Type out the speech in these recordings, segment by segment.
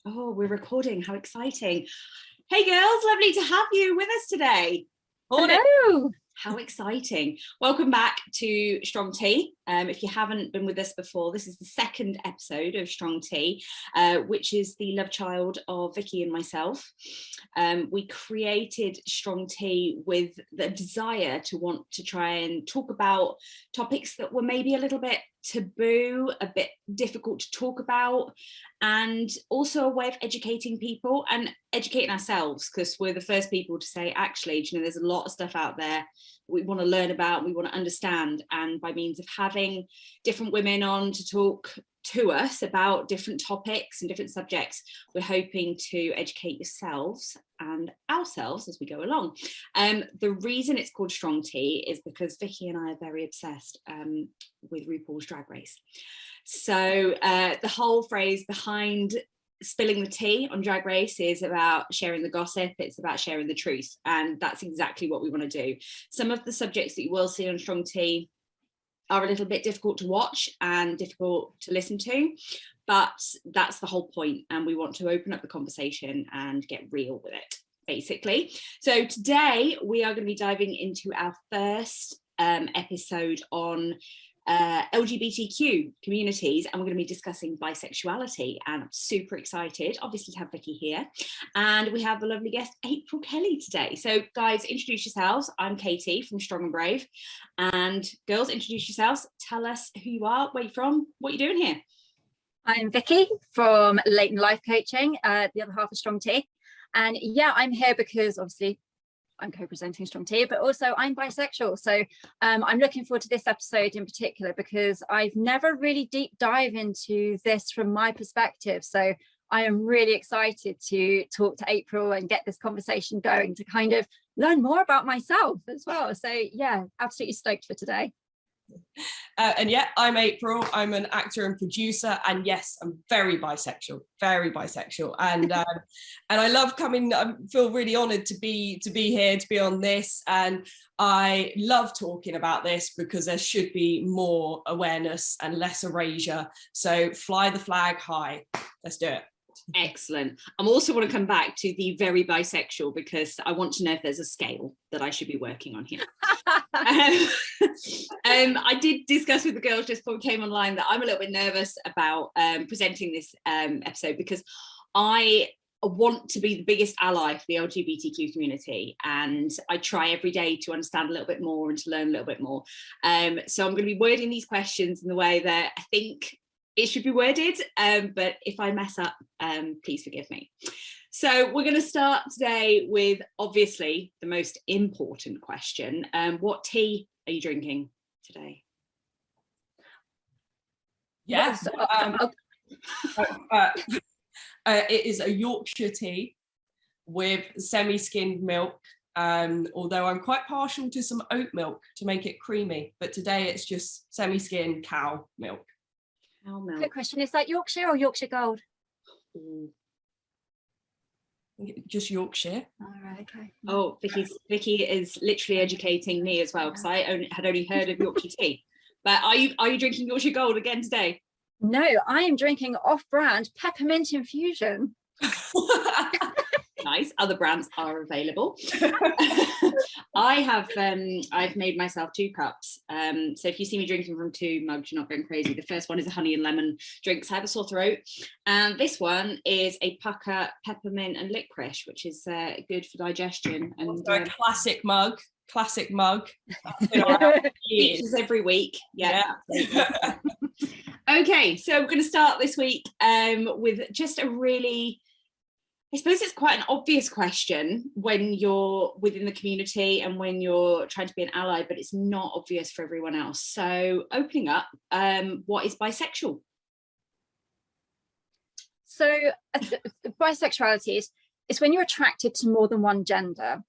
Oh, we're recording. How exciting. Hey girls, lovely to have you with us today. Hello. How exciting. Welcome back to Strong Tea. If you haven't been with us before, this is the second episode of Strong Tea, which is the love child of Vikki and myself. We created Strong Tea with the desire to want to try and talk about topics that were maybe a little bit taboo, a bit difficult to talk about, and also a way of educating people and educating ourselves, because we're the first people to say, actually, you know, there's a lot of stuff out there we want to learn about, we want to understand, and by means of having different women on to talk to us about different topics and different subjects, we're hoping to educate yourselves and ourselves as we go along. The reason it's called Strong Tea is because Vikki and I are very obsessed with RuPaul's Drag Race. So the whole phrase behind spilling the tea on Drag Race is about sharing the gossip, it's about sharing the truth, and that's exactly what we want to do. Some of the subjects that you will see on Strong Tea are a little bit difficult to watch and difficult to listen to, but that's the whole point, and we want to open up the conversation and get real with it, basically. So today we are going to be diving into our first episode on LGBTQ communities, and we're going to be discussing bisexuality, and I'm super excited obviously to have Vikki here, and we have the lovely guest April Kelley today. So guys, introduce yourselves. I'm Katie from Strong and Brave, and girls, introduce yourselves, tell us who you are, where you're from, what you're doing here. I'm Vikki from Leighton Life Coaching, the other half of Strong Tea, and yeah, I'm here because obviously I'm co-presenting Strong Tea, but also I'm bisexual. So I'm looking forward to this episode in particular because I've never really deep dive into this from my perspective. So I am really excited to talk to April and get this conversation going to kind of learn more about myself as well. So yeah, absolutely stoked for today. And yeah, I'm April. I'm an actor and producer, and yes, I'm very bisexual, and I love coming. I feel really honoured to be here, to be on this, and I love talking about this because there should be more awareness and less erasure. So fly the flag high. Let's do it. Excellent. I also want to come back to the very bisexual because I want to know if there's a scale that I should be working on here. I did discuss with the girls just before we came online that I'm a little bit nervous about presenting this episode because I want to be the biggest ally for the LGBTQ community, and I try every day to understand a little bit more and to learn a little bit more. So I'm going to be wording these questions in the way that I think it should be worded, but if I mess up, please forgive me. So we're going to start today with obviously the most important question. What tea are you drinking today? Yes, it is a Yorkshire tea with semi-skimmed milk, although I'm quite partial to some oat milk to make it creamy, but today it's just semi-skimmed cow milk. Quick question, is that Yorkshire or Yorkshire Gold? Just Yorkshire. All right, okay. Oh, Vikki is literally educating me as well, because I had only heard of Yorkshire tea. But are you drinking Yorkshire Gold again today? No, I am drinking off-brand peppermint infusion. Nice. Other brands are available. I've made myself 2 cups. So if you see me drinking from 2 mugs, you're not going crazy. The first one is a honey and lemon drink, so I have a sore throat. And this one is a pucker peppermint and licorice, which is good for digestion. And a classic mug. Features every week. Yeah. Okay, so we're going to start this week with just a really, I suppose it's quite an obvious question when you're within the community and when you're trying to be an ally, but it's not obvious for everyone else. So opening up, what is bisexual? So bisexuality is when you're attracted to more than one gender.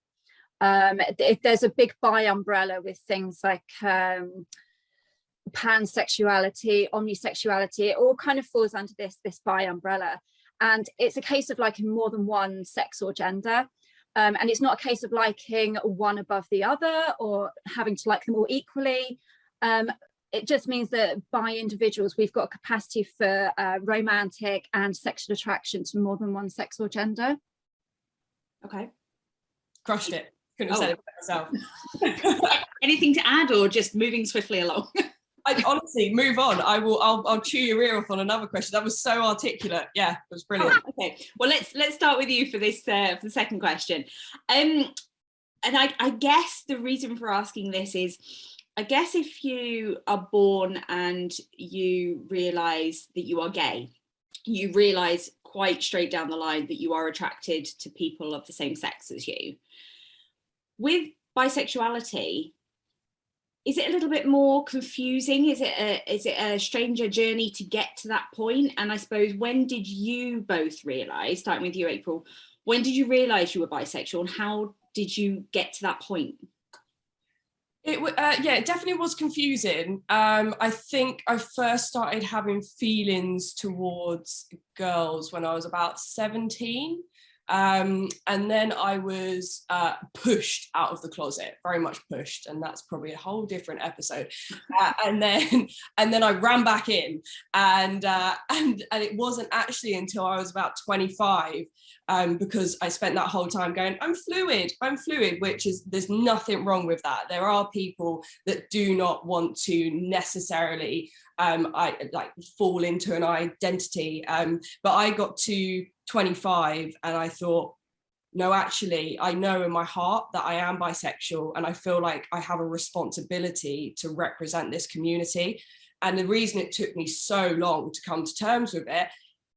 There's a big bi umbrella with things like pansexuality, omnisexuality. It all kind of falls under this bi umbrella. And it's a case of liking more than one sex or gender. And it's not a case of liking one above the other or having to like them all equally. it just means that bi individuals, we've got a capacity for romantic and sexual attraction to more than one sex or gender. Okay. Crushed it. Couldn't have said it myself. Anything to add, or just moving swiftly along? I honestly, move on. I'll chew your ear off on another question. That was so articulate. Yeah, it was brilliant. Oh, okay, well, let's start with you for this for the second question. And I guess the reason for asking this is, I guess if you are born and you realise that you are gay, you realise quite straight down the line that you are attracted to people of the same sex as you. With bisexuality, is it a little bit more confusing? Is it a stranger journey to get to that point? And I suppose, when did you both realise, starting with you, April, when did you realise you were bisexual, and how did you get to that point? Yeah, it definitely was confusing. I think I first started having feelings towards girls when I was about 17. And then I was pushed out of the closet, very much pushed, and that's probably a whole different episode. And then I ran back in, and it wasn't actually until I was about 25, because I spent that whole time going, I'm fluid, which is, there's nothing wrong with that. There are people that do not want to necessarily fall into an identity, but I got to 25 and I thought, no, actually, I know in my heart that I am bisexual, and I feel like I have a responsibility to represent this community. And the reason it took me so long to come to terms with it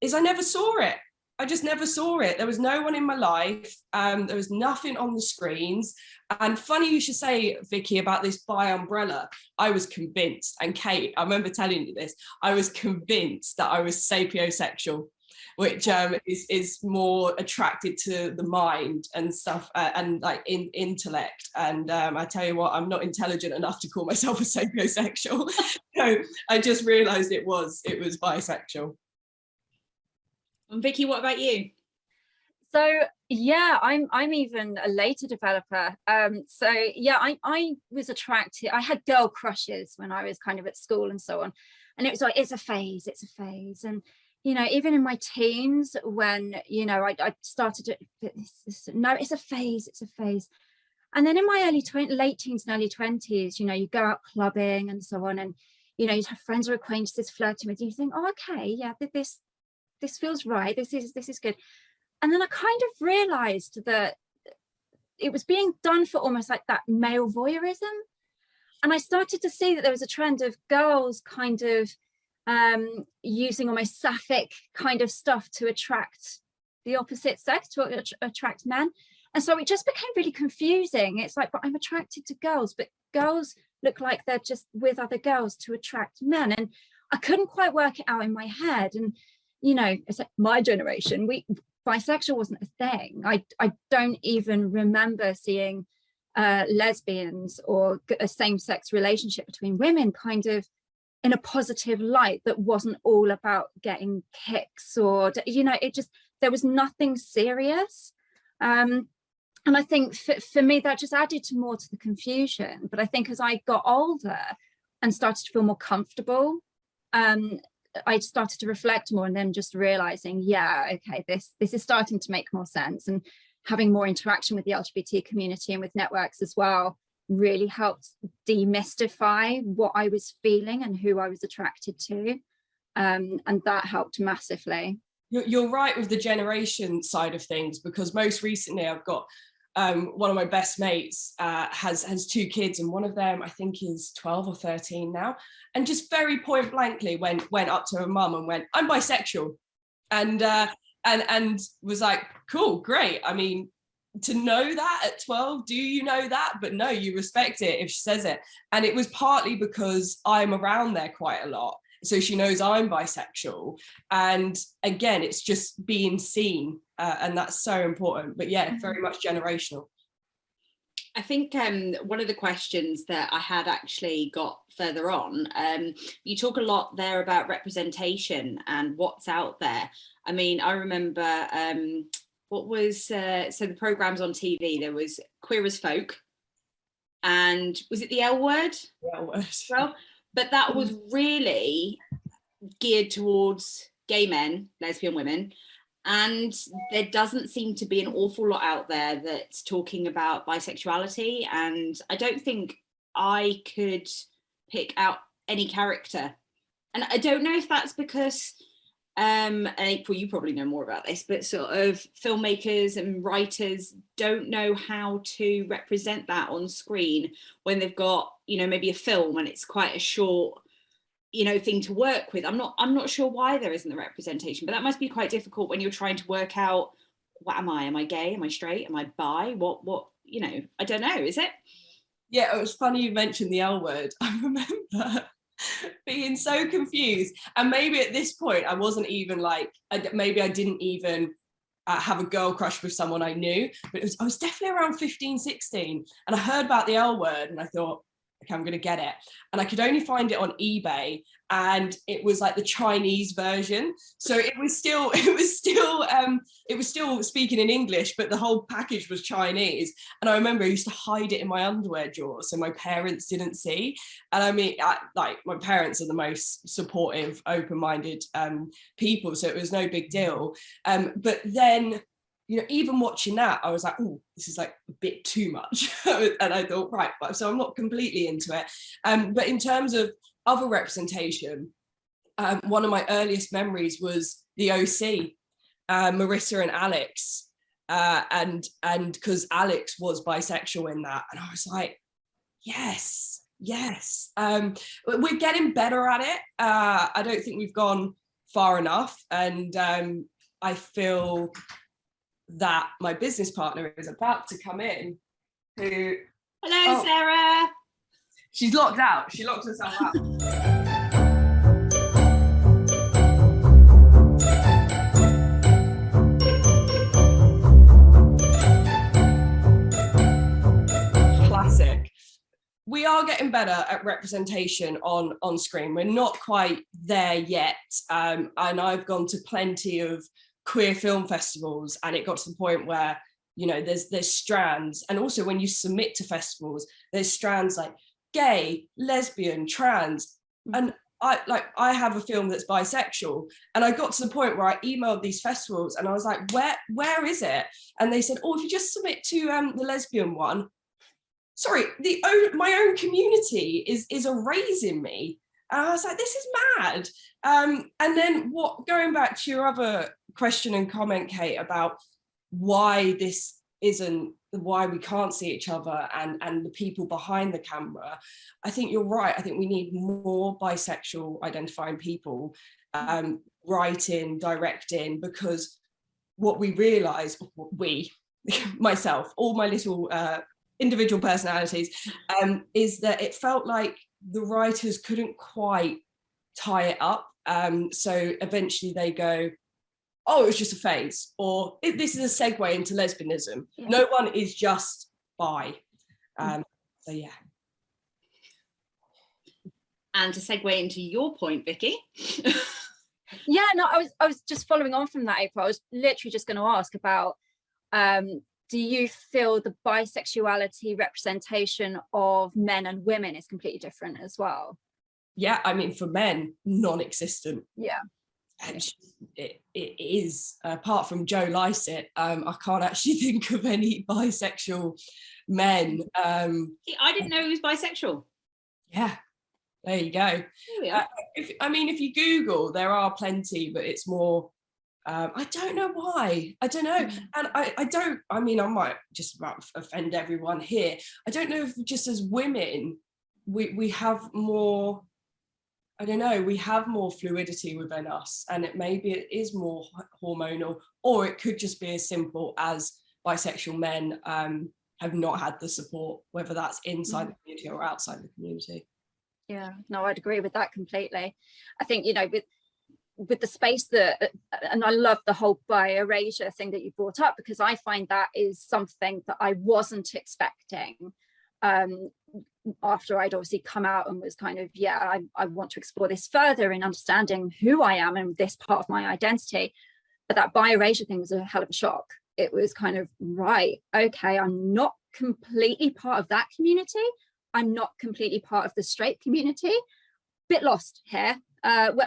is I never saw it. I just never saw it. There was no one in my life. There was nothing on the screens. And funny you should say, Vikki, about this bi umbrella. I was convinced, and Kate, I remember telling you this, I was convinced that I was sapiosexual, which is more attracted to the mind and stuff, and like in intellect. And I tell you what, I'm not intelligent enough to call myself a sapiosexual. So I just realised it was bisexual. And Vikki, what about you? So yeah, I'm even a later developer. So yeah, I was attracted. I had girl crushes when I was kind of at school and so on, and it was like, it's a phase. And you know, even in my teens, when you know I started to, no, it's a phase. And then in my late teens and early 20s, you know, you go out clubbing and so on, and you know, you have friends or acquaintances flirting with you. You think, oh, okay, yeah, this feels right. This is good. And then I kind of realized that it was being done for almost like that male voyeurism. And I started to see that there was a trend of girls kind of using almost sapphic kind of stuff to attract the opposite sex, to attract men. And so it just became really confusing. It's like, but I'm attracted to girls, but girls look like they're just with other girls to attract men. And I couldn't quite work it out in my head. And you know, it's like my generation, bisexual wasn't a thing. I don't even remember seeing lesbians or a same-sex relationship between women kind of in a positive light that wasn't all about getting kicks, or, you know, it just, there was nothing serious. And I think for me, that just added more to the confusion. But I think as I got older and started to feel more comfortable, I started to reflect more, and then just realizing, yeah, okay, this is starting to make more sense, and having more interaction with the LGBT community and with networks as well really helped demystify what I was feeling and who I was attracted to, and that helped massively. You're right with the generation side of things, because most recently I've got one of my best mates has 2 kids, and one of them I think is 12 or 13 now, and just very point blankly went up to her mum and went, I'm bisexual, and was like, cool, great. I mean, to know that at 12, do you know that? But no, you respect it if she says it. And it was partly because I'm around there quite a lot, so she knows I'm bisexual. And again, it's just being seen, and that's so important. But yeah, very much generational. I think one of the questions that I had actually got further on, you talk a lot there about representation and what's out there. I mean, I remember what was, so the programmes on TV, there was Queer as Folk, and was it the L Word? The L Word. Well, but that was really geared towards gay men, lesbian women, and there doesn't seem to be an awful lot out there that's talking about bisexuality, and I don't think I could pick out any character. And I don't know if that's because and April, you probably know more about this, but sort of filmmakers and writers don't know how to represent that on screen when they've got, you know, maybe a film and it's quite a short, you know, thing to work with. I'm not sure why there isn't the representation, but that must be quite difficult when you're trying to work out, what am I? Am I gay? Am I straight? Am I bi? What, you know, I don't know, is it? Yeah, it was funny you mentioned the L word. I remember being so confused, and maybe at this point I wasn't even like, maybe I didn't even have a girl crush with someone I knew, but I was definitely around 15, 16, and I heard about the L word and I thought, okay, I'm gonna get it, and I could only find it on eBay, and it was like the Chinese version, so it was still speaking in English, but the whole package was Chinese. And I remember I used to hide it in my underwear drawer so my parents didn't see. And I mean, like, my parents are the most supportive, open-minded people, so it was no big deal. But then, you know, even watching that, I was like, oh, this is like a bit too much. And I thought, right, so I'm not completely into it. But in terms of other representation, one of my earliest memories was the OC, Marissa and Alex, and because Alex was bisexual in that, and I was like, yes. We're getting better at it. I don't think we've gone far enough, and I feel that my business partner is about to come in. Hello, Sarah. She's locked out. She locked herself out. Classic. We are getting better at representation on screen. We're not quite there yet. And I've gone to plenty of queer film festivals, and it got to the point where, you know, there's strands, and also when you submit to festivals, there's strands like gay, lesbian, trans, and I have a film that's bisexual, and I got to the point where I emailed these festivals and I was like, where is it? And they said, oh, if you just submit to the lesbian one, sorry, my own community is erasing me. And I was like, this is mad. And then going back to your other question and comment, Kate, about why this isn't, why we can't see each other and the people behind the camera, I think you're right. I think we need more bisexual identifying people writing, directing, because what we realise, myself, all my little individual personalities, is that it felt like the writers couldn't quite tie it up. So eventually they go, oh, it was just a phase, or this is a segue into lesbianism. Yeah. No one is just bi. So yeah. And to segue into your point, Vikki. Yeah, no, I was just following on from that, April. I was literally just going to ask about, do you feel the bisexuality representation of men and women is completely different as well? Yeah, I mean, for men, non-existent. Yeah. And it is, apart from Joe Lycett, I can't actually think of any bisexual men. I didn't know he was bisexual. Yeah, there you go. If you Google, there are plenty, but it's more, I don't know why. I don't know. And I might just about offend everyone here. I don't know if just as women, we have more, I don't know, we have more fluidity within us, and maybe it is more hormonal, or it could just be as simple as bisexual men have not had the support, whether that's inside the community or outside the community. Yeah, no, I'd agree with that completely. I think, you know, with the space that, and I love the whole bi-erasure thing that you brought up, because I find that is something that I wasn't expecting. After I'd obviously come out and was kind of, I want to explore this further in understanding who I am and this part of my identity. But that bi-erasure thing was a hell of a shock. It was kind of, right, okay, I'm not completely part of that community. I'm not completely part of the straight community. bit lost here.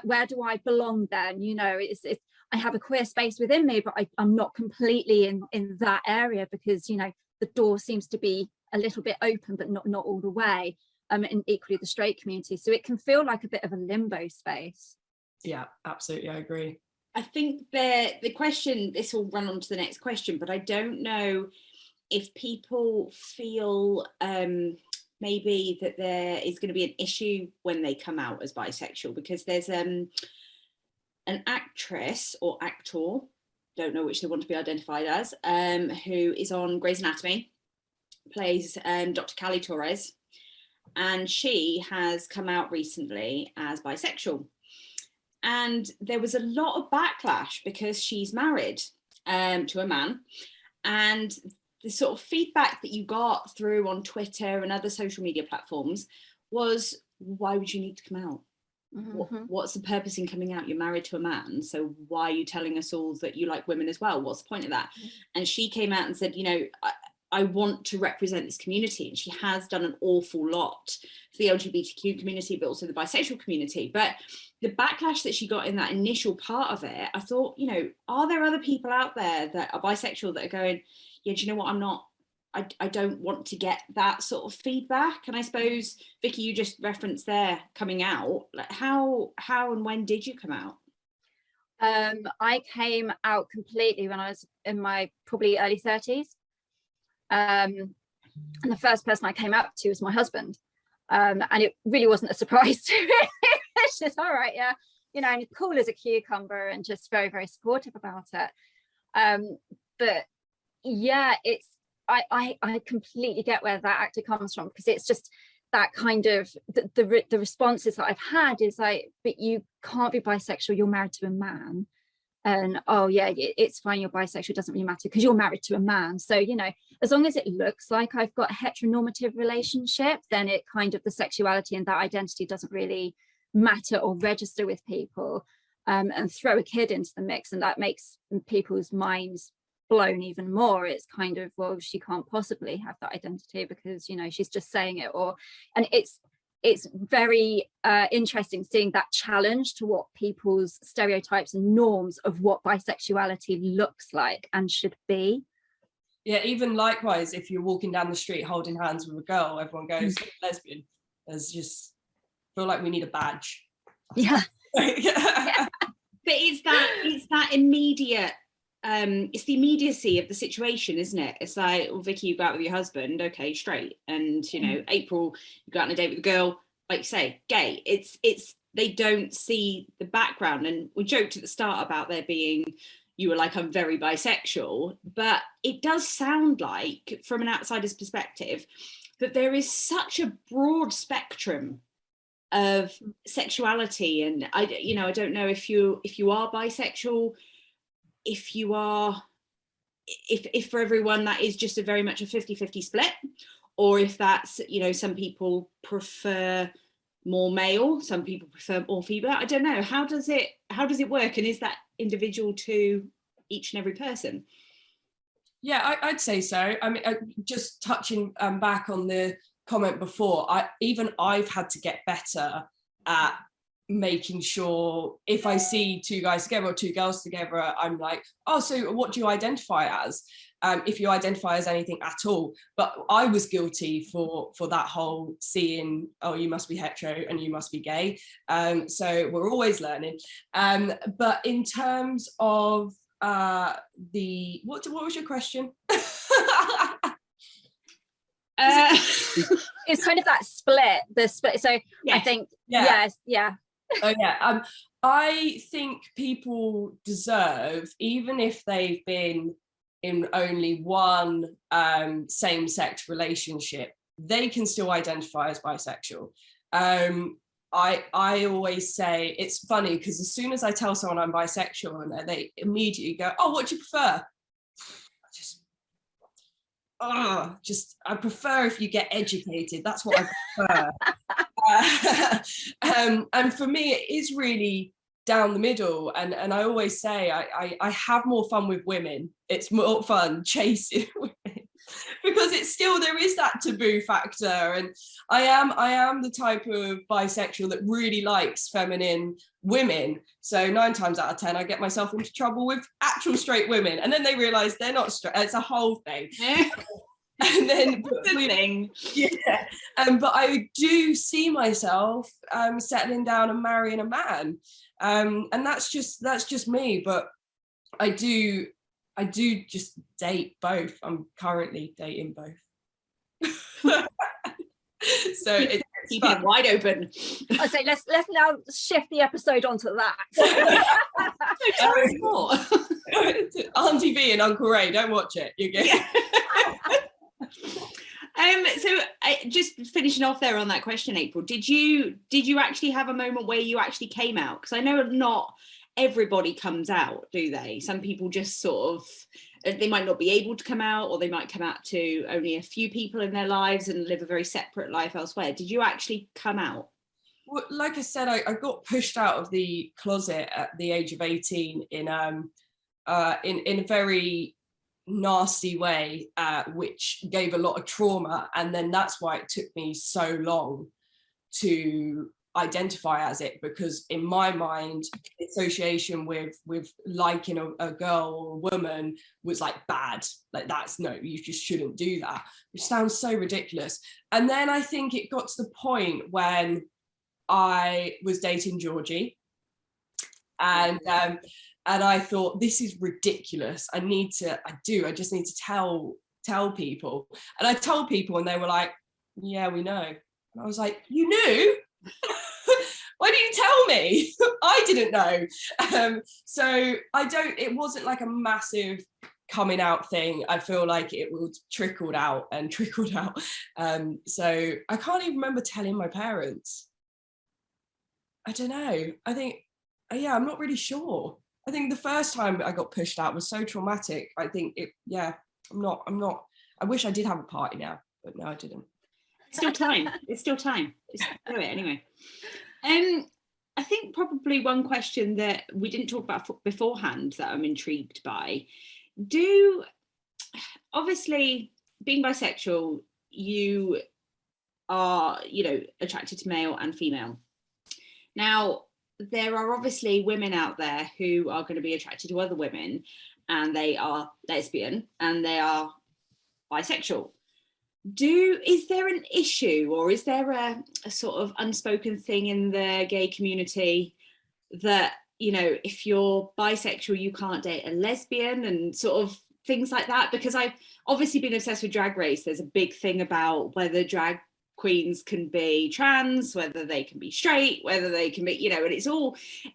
Where do I belong then? You know, it's I have a queer space within me, but I'm not completely in that area, because, you know, the door seems to be a little bit open, but not all the way. And equally the straight community. So it can feel like a bit of a limbo space. Yeah, absolutely, I agree. I think the question, this will run on to the next question, but I don't know if people feel maybe that there is going to be an issue when they come out as bisexual, because there's an actress or actor, don't know which they want to be identified as, who is on Grey's Anatomy, plays Dr. Cali Torres, and she has come out recently as bisexual. And there was a lot of backlash because she's married to a man, and the sort of feedback that you got through on Twitter and other social media platforms was, why would you need to come out? Mm-hmm. What's the purpose in coming out? You're married to a man, so why are you telling us all that you like women as well? What's the point of that? And she came out and said, you know, I want to represent this community, and she has done an awful lot for the LGBTQ community, but also the bisexual community. But the backlash that she got in that initial part of it, I thought, you know, are there other people out there that are bisexual that are going, yeah, do you know what, I don't want to get that sort of feedback? And I suppose, Vikki, you just referenced there coming out. Like how and when did you come out? I came out completely when I was in my probably early 30s. And the first person I came out to was my husband. And it really wasn't a surprise to me. It's just, all right, yeah, you know, and cool as a cucumber, and just very, very supportive about it. But yeah, it's, I completely get where that actor comes from, because it's just that kind of the responses that I've had is like, but you can't be bisexual, you're married to a man. And oh yeah, it's fine, you're bisexual, doesn't really matter because you're married to a man. So, you know, as long as it looks like I've got a heteronormative relationship, then it kind of, the sexuality and that identity doesn't really matter or register with people. And throw a kid into the mix, and that makes people's minds blown even more. It's kind of, well, she can't possibly have that identity because, you know, she's just saying it. And it's very interesting seeing that challenge to what people's stereotypes and norms of what bisexuality looks like and should be. Yeah, even likewise, if you're walking down the street holding hands with a girl, everyone goes lesbian. There's just, feel like we need a badge. Yeah. Yeah. But it's that immediate, it's the immediacy of the situation, isn't it? It's like, well, Vikki, you go out with your husband, okay, straight, and you know, April, you go out on a date with a girl, like you say, gay. It's they don't see the background. And we joked at the start about there being, you were like, I'm very bisexual, but it does sound like, from an outsider's perspective, that there is such a broad spectrum of sexuality. And I don't know if you are bisexual, if for everyone that is just a very much a 50-50 split, or if that's, you know, some people prefer more male, some people prefer more female. I don't know. How does it work? And is that individual to each and every person? Yeah, I'd say so. I mean, just touching back on the comment before, I've had to get better at making sure if I see two guys together or two girls together, I'm like, oh, so what do you identify as? If you identify as anything at all. But I was guilty for that whole seeing, oh, you must be hetero and you must be gay. So we're always learning. But in terms of what was your question? It's kind of that split. So yes. I think yes. Oh yeah. I think people deserve, even if they've been in only one same-sex relationship, they can still identify as bisexual. I always say, it's funny because as soon as I tell someone I'm bisexual, and they immediately go, oh, what do you prefer? I prefer if you get educated. That's what I prefer. And for me, it is really down the middle. And I always say I have more fun with women. It's more fun chasing women because it's still, there is that taboo factor, and I am the type of bisexual that really likes feminine women. So 9 times out of 10 I get myself into trouble with actual straight women, and then they realize they're not straight. It's a whole thing. And then yeah, but I do see myself settling down and marrying a man, and that's just me. But I do just date both. I'm currently dating both. So it's keep it wide open. I say let's now shift the episode onto that. Auntie V and Uncle Ray, don't watch it. You get. Yeah. So just finishing off there on that question, April, did you actually have a moment where you actually came out? Because I know not everybody comes out, do they? Some people just sort of, they might not be able to come out, or they might come out to only a few people in their lives and live a very separate life elsewhere. Did you actually come out? Well, like I said, I got pushed out of the closet at the age of 18 in a very nasty way, which gave a lot of trauma, and then that's why it took me so long to identify as it, because in my mind the association with liking a girl or a woman was like bad, like that's no, you just shouldn't do that, which sounds so ridiculous. And then I think it got to the point when I was dating Georgie, and I thought, this is ridiculous. I just need to tell people. And I told people, and they were like, yeah, we know. And I was like, you knew? Why didn't you tell me? I didn't know. So it wasn't like a massive coming out thing. I feel like it was trickled out. So I can't even remember telling my parents. I don't know. I think, I'm not really sure. I think the first time I got pushed out was so traumatic. I think I'm not, I wish I did have a party now, but no, I didn't. Still time. It's still time. Just do it anyway. I think probably one question that we didn't talk about beforehand that I'm intrigued by, obviously being bisexual, you are, attracted to male and female. Now, there are obviously women out there who are going to be attracted to other women, and they are lesbian and they are bisexual. Is there an issue, or is there a sort of unspoken thing in the gay community that, if you're bisexual, you can't date a lesbian and sort of things like that? Because I've obviously been obsessed with Drag Race. There's a big thing about whether drag queens can be trans, whether they can be straight, whether they can be, and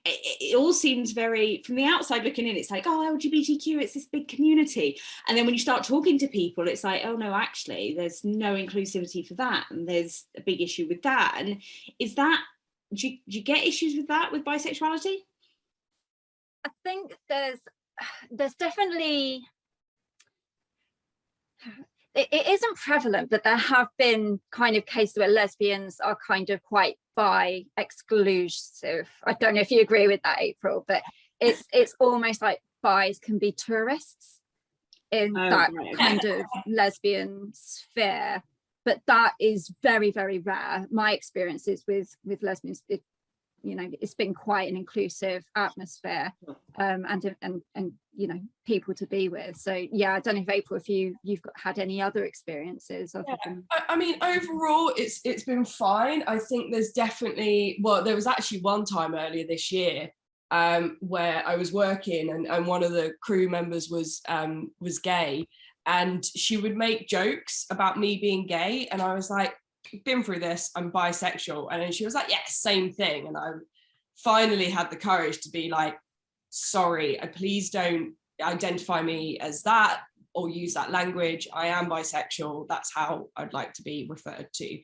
it all seems very, from the outside looking in, it's like, oh, LGBTQ, it's this big community. And then when you start talking to people, it's like, oh no, actually, there's no inclusivity for that. And there's a big issue with that. And do you get issues with that, with bisexuality? I think there's definitely, it isn't prevalent, but there have been kind of cases where lesbians are kind of quite bi exclusive. I don't know if you agree with that, April, but it's almost like bis can be tourists in that kind of lesbian sphere, but that is very, very rare. My experiences with lesbians, it's been quite an inclusive atmosphere, and people to be with. So I don't know if April, if you've had any other experiences other than... I mean, overall it's been fine. I think there's definitely, there was actually one time earlier this year where I was working, and one of the crew members was gay, and she would make jokes about me being gay, and I was like, been through this, I'm bisexual. And then she was like, yeah, same thing. And I finally had the courage to be like, sorry, please don't identify me as that or use that language. I am bisexual. That's how I'd like to be referred to.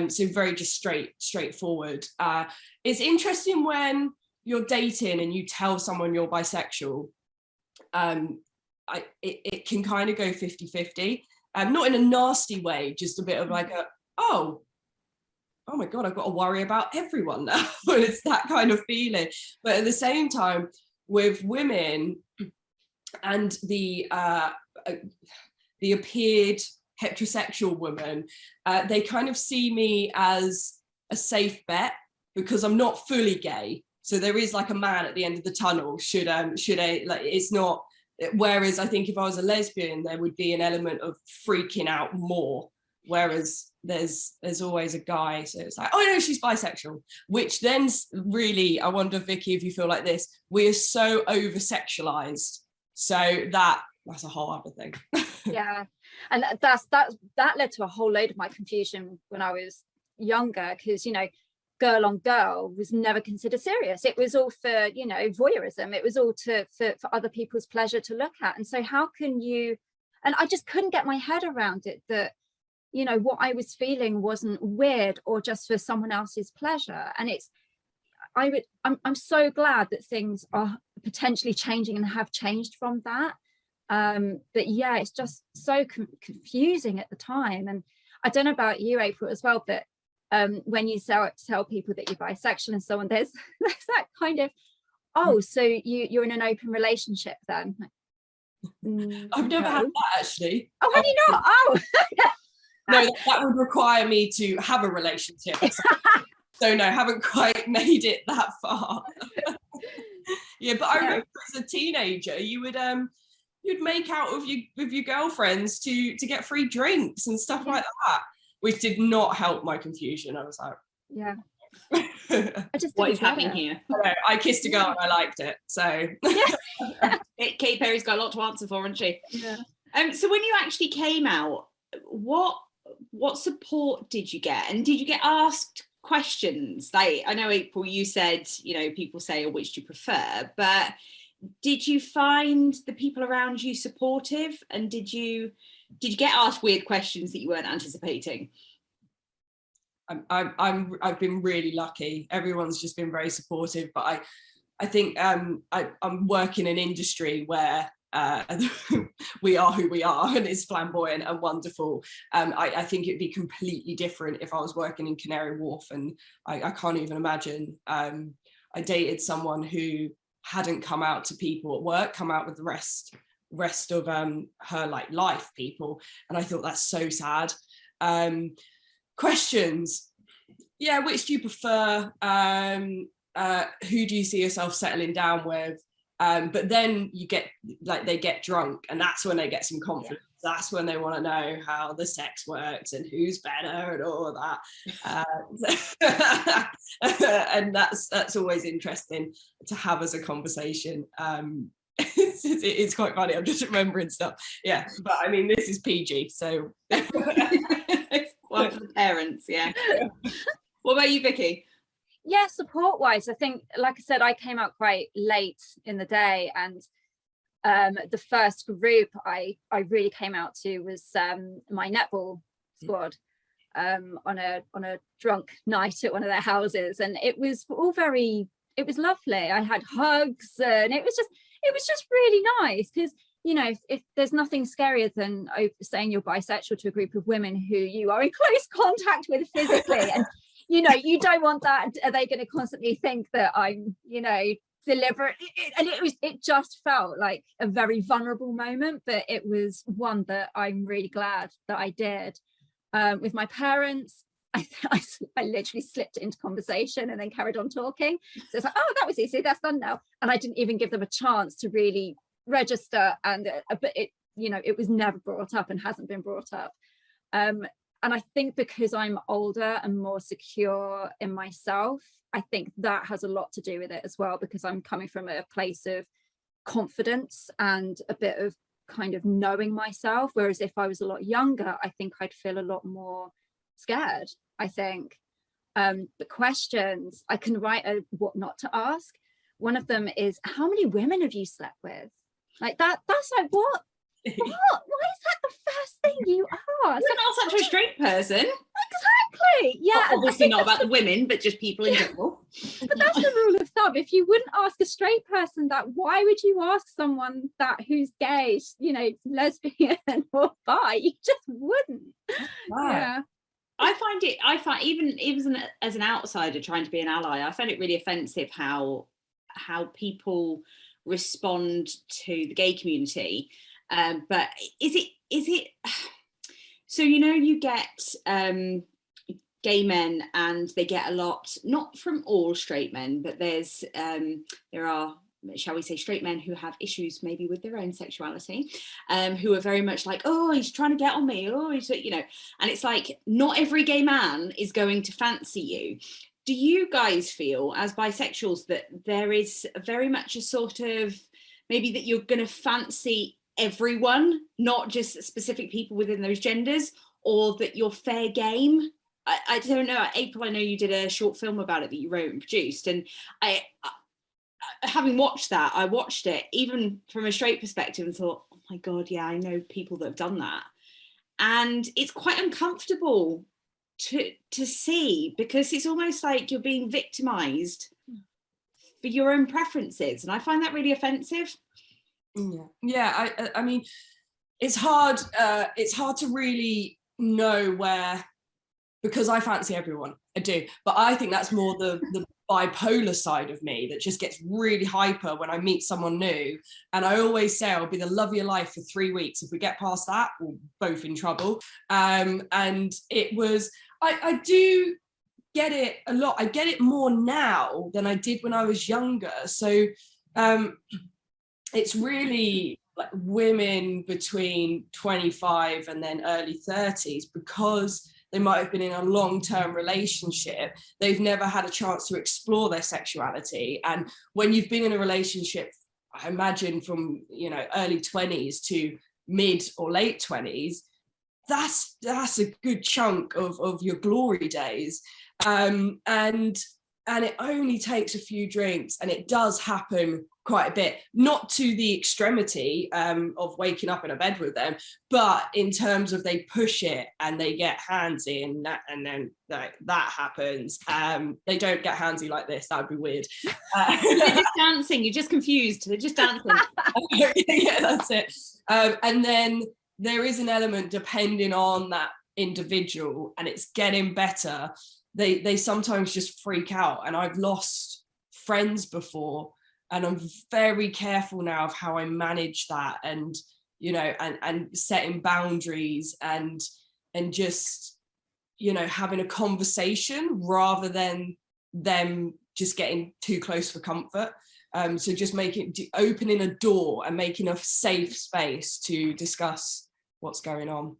So very just straightforward. It's interesting when you're dating and you tell someone you're bisexual, it can kind of go 50-50. Not in a nasty way, just a bit of like oh my God, I've got to worry about everyone now. It's that kind of feeling. But at the same time, with women and the the appeared heterosexual woman, they kind of see me as a safe bet because I'm not fully gay. So there is like a man at the end of the tunnel should it's not, whereas I think if I was a lesbian, there would be an element of freaking out more. Whereas there's always a guy, so it's like, oh no, she's bisexual, which then really, I wonder, Vikki, if you feel like this, we are so over sexualized, so that's a whole other thing. Yeah, and that led to a whole load of my confusion when I was younger, because, you know, girl on girl was never considered serious. It was all for, you know, voyeurism. It was all for other people's pleasure to look at. And so how can you, and I just couldn't get my head around it, that, you know, what I was feeling wasn't weird or just for someone else's pleasure. And I'm so glad that things are potentially changing and have changed from that. But yeah, it's just so confusing at the time. And I don't know about you, April, as well, but when you tell people that you're bisexual and so on, there's that kind of, oh, so you're in an open relationship then? I've never had that, actually. Oh, have you not? Oh. No, that would require me to have a relationship. So no, haven't quite made it that far. Yeah, but I remember as a teenager, you'd make out with your girlfriends to get free drinks and stuff like that, which did not help my confusion. I was like, yeah. I just what is happening here? I kissed a girl and I liked it. So Katy Perry's got a lot to answer for, hasn't she? Yeah. So when you actually came out, what support did you get, and did you get asked questions? Like, I know, April, you said, you know, people say, oh, which do you prefer, but did you find the people around you supportive, and did you get asked weird questions that you weren't anticipating? I've been really lucky. Everyone's just been very supportive, but I think I'm working in an industry where we are who we are, and it's flamboyant and wonderful. I think it'd be completely different if I was working in Canary Wharf, and I can't even imagine. I dated someone who hadn't come out to people at work, come out with the rest of her like life people, and I thought that's so sad. Questions, yeah, which do you prefer? Who do you see yourself settling down with? But then you get, like, they get drunk, and that's when they get some confidence. Yeah. That's when they want to know how the sex works and who's better and all of that. And that's always interesting to have as a conversation. It's quite funny. I'm just remembering stuff. Yeah, but I mean, this is PG, so. Well, for the parents, yeah. What about you, Vikki? Yeah, support wise, I think, like I said, I came out quite late in the day, and the first group I really came out to was my netball squad on a drunk night at one of their houses, and it was all it was lovely. I had hugs, and it was just really nice, because, you know, if there's nothing scarier than saying you're bisexual to a group of women who you are in close contact with physically, and you know, you don't want that. Are they going to constantly think that I'm, you know, deliberate? And it just felt like a very vulnerable moment, but it was one that I'm really glad that I did. With my parents, I literally slipped into conversation and then carried on talking. So it's like, oh, that was easy, that's done now. And I didn't even give them a chance to really register, and but it, you know, it was never brought up and hasn't been brought up. And I think because I'm older and more secure in myself, I think that has a lot to do with it as well, because I'm coming from a place of confidence and a bit of kind of knowing myself. Whereas if I was a lot younger, I think I'd feel a lot more scared, I think. But questions, I can write what not to ask. One of them is, how many women have you slept with? Like that's like, what? Why is that the first thing you ask? You're not such a straight person. Exactly. Yeah. Well, obviously not about the women, but just people in general. But that's the rule of thumb. If you wouldn't ask a straight person that, why would you ask someone that who's gay, you know, lesbian or bi? You just wouldn't. Wow. Yeah. I find even as an outsider trying to be an ally, I find it really offensive how people respond to the gay community. But is is it, so, you know, you get gay men, and they get a lot, not from all straight men, but there are, shall we say, straight men who have issues maybe with their own sexuality, who are very much like, oh, he's trying to get on me, oh, he's, you know, and it's like, not every gay man is going to fancy you. Do you guys feel as bisexuals that there is very much a sort of, maybe that you're going to fancy everyone, not just specific people within those genders, or that you're fair game? I don't know. April, I know you did a short film about it that you wrote and produced, and I having watched that, I watched it even from a straight perspective and thought, oh my God, yeah, I know people that have done that. And it's quite uncomfortable to see, because it's almost like you're being victimized for your own preferences. And I find that really offensive. Yeah, I mean, it's hard to really know where, because I fancy everyone, I do, but I think that's more the bipolar side of me that just gets really hyper when I meet someone new. And I always say I'll be the love of your life for 3 weeks. If we get past that, we're both in trouble. And it was, I do get it a lot. I get it more now than I did when I was younger. So it's really like women between 25 and then early 30s, because they might have been in a long-term relationship. They've never had a chance to explore their sexuality. And when you've been in a relationship, I imagine from, you know, early 20s to mid or late 20s, that's a good chunk of your glory days. And it only takes a few drinks, and it does happen quite a bit, not to the extremity of waking up in a bed with them, but in terms of they push it and they get handsy, and then that happens. They don't get handsy like this, that would be weird. They're just dancing, you're just confused, they're just dancing. Yeah, that's it. And then there is an element, depending on that individual, and it's getting better, they sometimes just freak out. And I've lost friends before, and I'm very careful now of how I manage that, and, you know, and setting boundaries, and just, you know, having a conversation rather than them just getting too close for comfort. So just opening a door and making a safe space to discuss what's going on.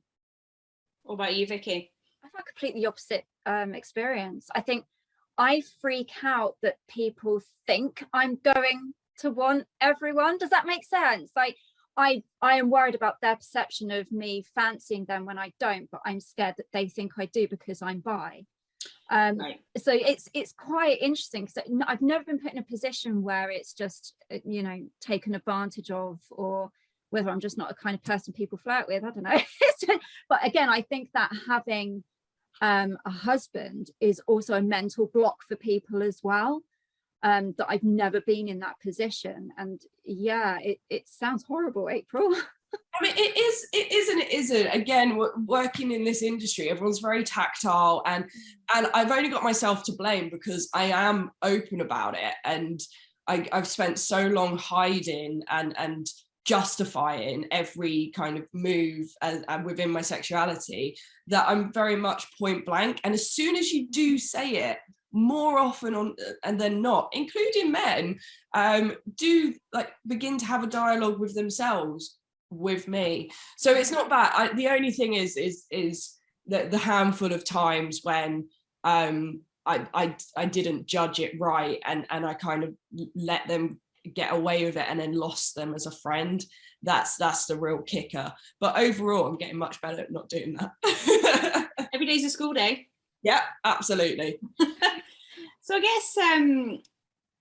What about you, Vikki? I've had completely opposite experience. I think I freak out that people think I'm going to want everyone. Does that make sense? Like, I am worried about their perception of me fancying them when I don't, but I'm scared that they think I do because I'm bi. Right. So it's quite interesting, because I've never been put in a position where it's just, you know, taken advantage of, or whether I'm just not a kind of person people flirt with, I don't know. But again, I think that having a husband is also a mental block for people as well, that I've never been in that position. And yeah, it sounds horrible, April. I mean, it is and it isn't. Again, working in this industry, everyone's very tactile, and I've only got myself to blame because I am open about it, and I've spent so long hiding and justifying every kind of move and within my sexuality, that I'm very much point blank. And as soon as you do say it, more often than not, including men, do like begin to have a dialogue with themselves with me. So it's not bad. The only thing is the handful of times when I didn't judge it right, and I kind of let them get away with it and then lost them as a friend. That's the real kicker. But overall, I'm getting much better at not doing that. Every day's a school day. Yeah, absolutely. So I guess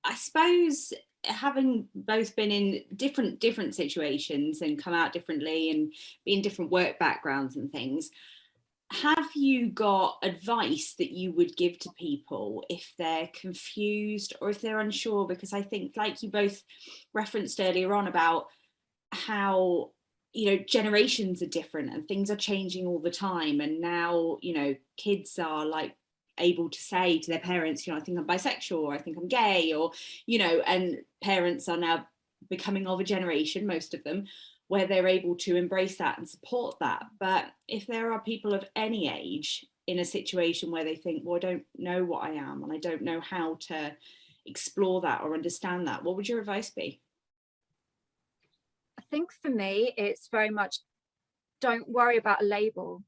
I suppose, having both been in different situations and come out differently and be in different work backgrounds and things, have you got advice that you would give to people if they're confused or if they're unsure? Because I think, like you both referenced earlier on about how, you know, generations are different and things are changing all the time, and now, you know, kids are like able to say to their parents, you know, I think I'm bisexual, or I think I'm gay, or, you know, and parents are now becoming of a generation, most of them, where they're able to embrace that and support that. But if there are people of any age in a situation where they think, well, I don't know what I am and I don't know how to explore that or understand that, what would your advice be? I think for me, it's very much, don't worry about a label.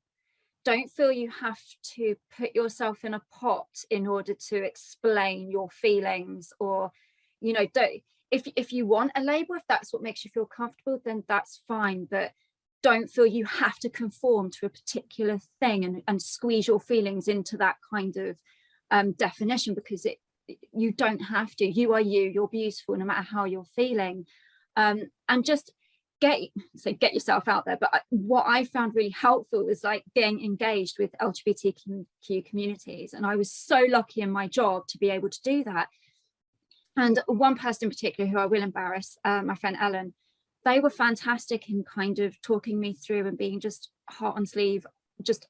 Don't feel you have to put yourself in a pot in order to explain your feelings, or, you know, don't, if you want a label, if that's what makes you feel comfortable, then that's fine. But don't feel you have to conform to a particular thing and squeeze your feelings into that kind of definition, because you don't have to. You are you, you're beautiful no matter how you're feeling. And just get yourself out there. But what I found really helpful was like getting engaged with LGBTQ communities, and I was so lucky in my job to be able to do that. And one person in particular, who I will embarrass, my friend Ellen, they were fantastic in kind of talking me through and being just heart on sleeve, just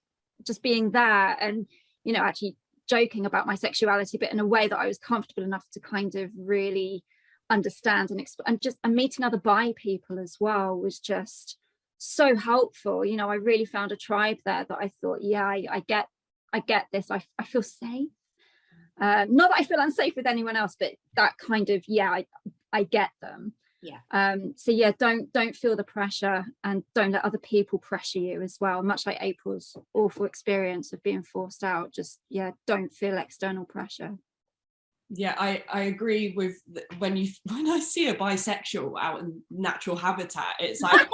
being there, and, you know, actually joking about my sexuality, but in a way that I was comfortable enough to kind of really understand and meeting other bi people as well was just so helpful. You know, I really found a tribe there that I thought, yeah, I get this. I feel safe. Not that I feel unsafe with anyone else, but that kind of, yeah, I get them. Yeah. So yeah, don't feel the pressure, and don't let other people pressure you as well. Much like April's awful experience of being forced out, just, yeah, don't feel external pressure. Yeah, I agree with when I see a bisexual out in natural habitat, it's like,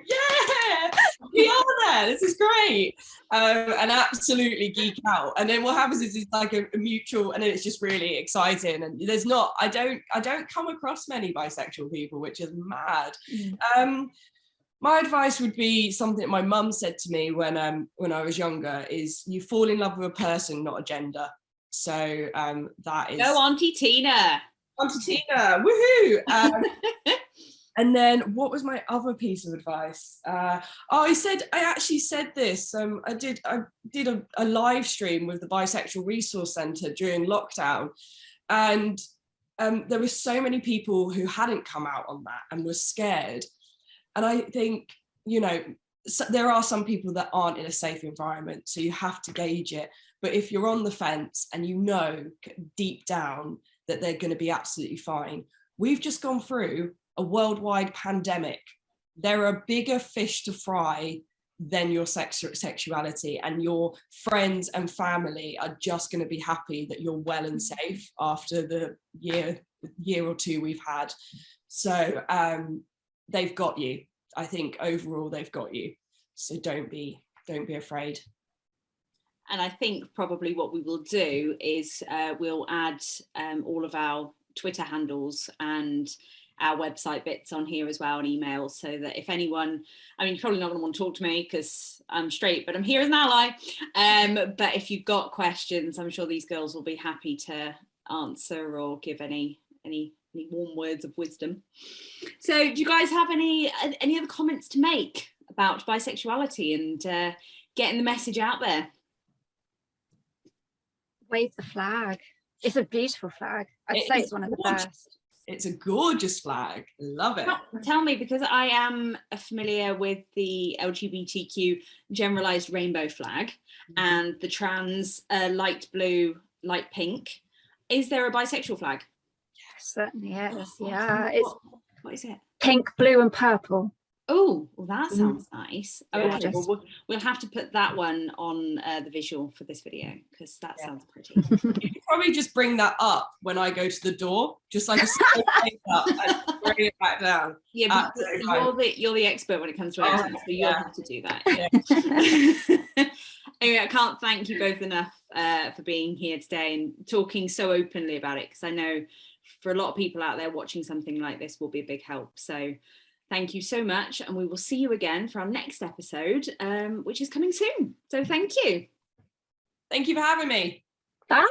yeah, we are there, this is great, and absolutely geek out. And then what happens is it's like a mutual, and then it's just really exciting. And there's not, I don't come across many bisexual people, which is mad. My advice would be something that my mum said to me when I was younger, is you fall in love with a person, not a gender. So that is, go Auntie Tina. Auntie Tina, woohoo. And then what was my other piece of advice? I actually said this. I did a live stream with the Bisexual Resource Centre during lockdown, and there were so many people who hadn't come out on that and were scared. And I think, you know, there are some people that aren't in a safe environment, so you have to gauge it. But if you're on the fence and you know deep down that they're going to be absolutely fine, we've just gone through a worldwide pandemic. There are bigger fish to fry than your sexuality, and your friends and family are just going to be happy that you're well and safe after the year or two we've had. So they've got you. I think overall they've got you. So don't be afraid. And I think probably what we will do is we'll add all of our Twitter handles and our website bits on here as well, and emails, so that if anyone, I mean, you're probably not going to want to talk to me because I'm straight, but I'm here as an ally. But if you've got questions, I'm sure these girls will be happy to answer or give any warm words of wisdom. So do you guys have any other comments to make about bisexuality and getting the message out there? Wave the flag. It's a beautiful flag. I'd say it's one of the best. It's a gorgeous flag. Love it. Tell me, because I am familiar with the LGBTQ generalized rainbow flag and the trans light blue, light pink. Is there a bisexual flag? Yes, certainly is. Yeah. What is it? Pink, blue and purple. Oh, well, that sounds nice. Okay, Gorgeous. well, we'll have to put that one on the visual for this video, because that sounds pretty. You could probably just bring that up when I go to the door, just like a small up and bring it back down. Yeah, but you're the expert when it comes to accents, so you'll have to do that. Yeah. Anyway, I can't thank you both enough for being here today and talking so openly about it, because I know for a lot of people out there watching something like this will be a big help. So thank you so much, and we will see you again for our next episode, which is coming soon. So thank you. Thank you for having me. Bye.